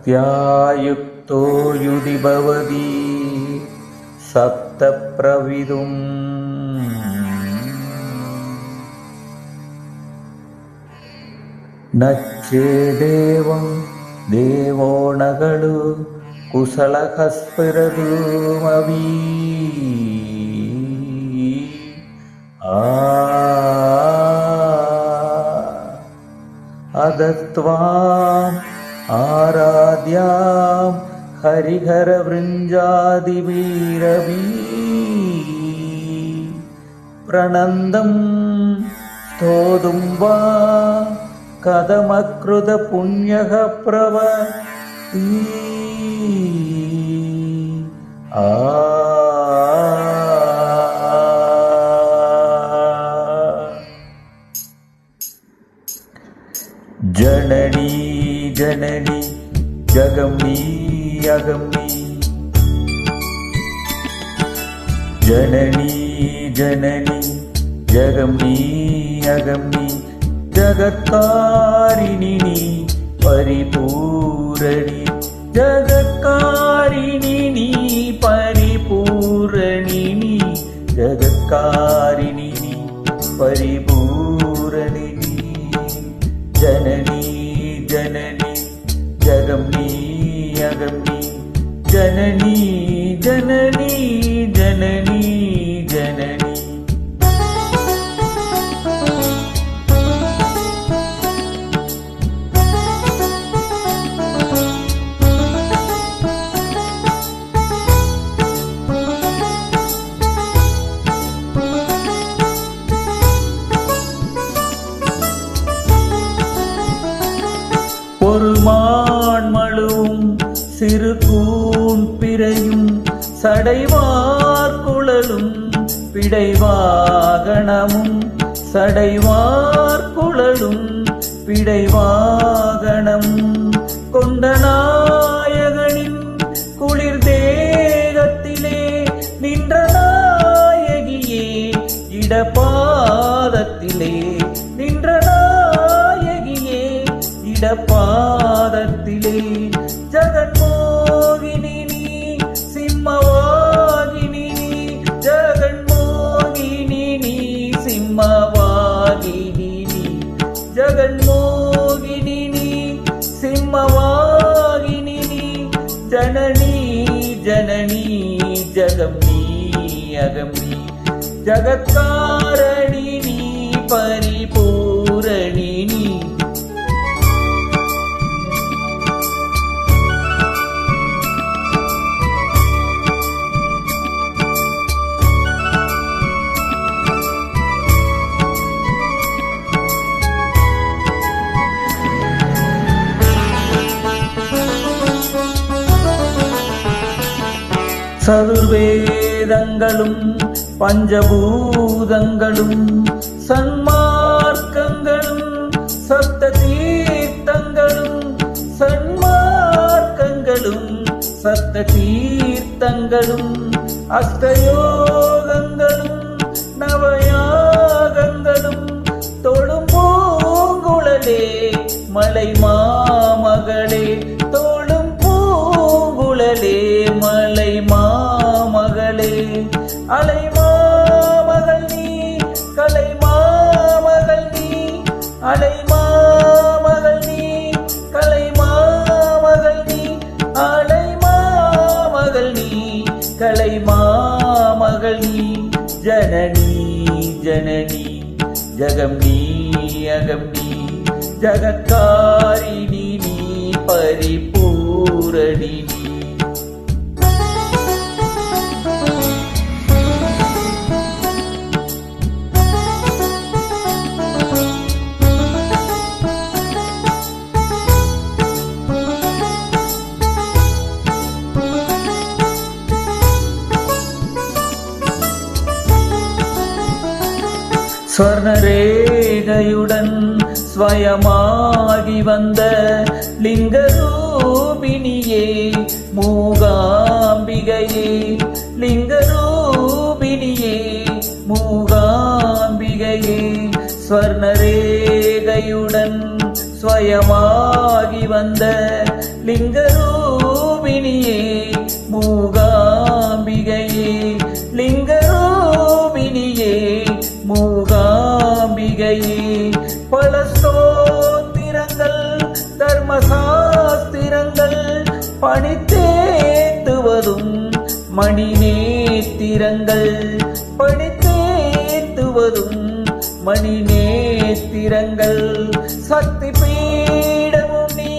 शिवसत्यायुक्तो युधि भवति सप्तप्रविदुम् नच्चेदेवं देवो नगलु कुशलकस्पिरदुमवी अदत्वाम् आराध्यां हरिहरवृञ्जादिवीरवी प्रणन्दं स्तोतुं वा कथमकृतपुण्यः प्रवति जननी जननी जगम्नी अगम्नी जननी जननी जगम्नी अगम्नी जगत्कारिणी परिपूरणी जगत्कारिणी परिपूरणी जगत्कारिणी परिपूरणी जननी जननी जगम्नी अगम्नी जननी जननी जननी जननी பொருமான்மழுவும் சிறு கூன் பிறையும் சடைவார் குழலும் பிடைவாகணமும் சடைவார் குழலும் பிடைவாகணமும் கொண்ட நாயகனின் குளிர் தேகத்திலே நின்ற நாயகியே இடபாதத்திலே நின்ற நாயகியே இடபாதத்திலே ஜகன்மோகினி சிம்மவாகினி ஜகன்மோகினி சிம்மவாகினி ஜகன்மோகினி சிம்மவாகினி ஜனனி ஜனனி ஜகம்னி அகம்னி ஜகத்காரணி பரிபூரணி சதுர்வேதங்களும் பஞ்சபூதங்களும் சன்மார்க்கங்களும் சப்த தீர்த்தங்களும் சன்மார்க்கங்களும் சப்த தீர்த்தங்களும் அஷ்டயோகங்களும் நவயாகங்களும் தொழும் பூங்குழலே மலை மாமகளே தோளும் பூங்குழலே மலை மாமகளே அலை மாமகள் நீ கலை மாமகள் நீ அலை மாமகள் நீ கலை மாமகள் நீ அலை மாமகள் நீ கலை மாமகள் நீ ஜனனி ஜனனி ஜகம்னி அகம்னி ஜகத்காரிணி பரிபூரணி ஸ்வர்ணரேகையுடன் ஸ்வயமாகி வந்த லிங்கரூபிணியே மூகாம்பிகையே லிங்கரூபிணியே மூகாம்பிகையே ஸ்வர்ணரேகையுடன் ஸ்வயமாகி வந்த லிங்கரூபிணியே மூகாம்பிகையே லிங்கரூபிணியே மூகாம்பிகையே பல ஸ்தோத்திரங்கள் தர்மசாஸ்திரங்கள் பணித்தேத்துவதும் மணிநேத்திரங்கள் பணித்தேத்துவதும் மணிநேத்திரங்கள் சக்தி பீடமும் நீ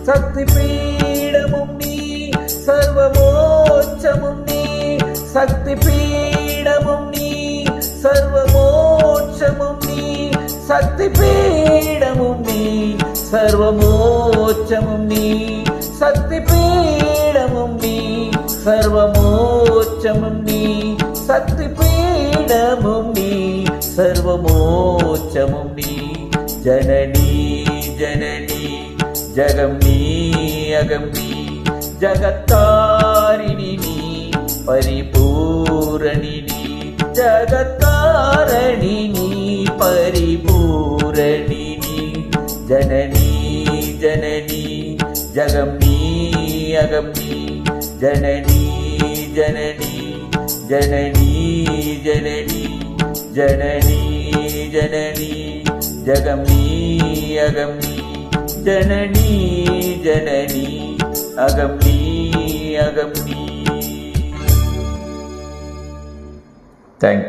சக்தி பீடமும் நீ சர்வமோட்சமும் நீ சக்தி பீடமும் நீ சர்வமோட்சமும் நீ சக்தி பீடமும் நீ சர்வமோட்சமும் நீ சக்தி பீடமும் நீ சர்வமோட்சமும் நீ சக்தி பீடமும் நீ சர்வமோட்சமும் நீ ஜனனி ஜனனி ஜகம் நீ அகம் நீ ஜகத்தாரிணி நீ பரிபூரணி நீ ஜகத்தாரணி நீ பரிபூரணி நீ ஜனனி ஜனனி ஜகம் நீ அகம் நீ ஜனனி ஜனனி ஜனனி ஜனனி ஜனனி ஜனனி ஜகம் நீ அகம் நீ ஜனனி ஜனனி அகம் நீ அகம் நீ. Thank you.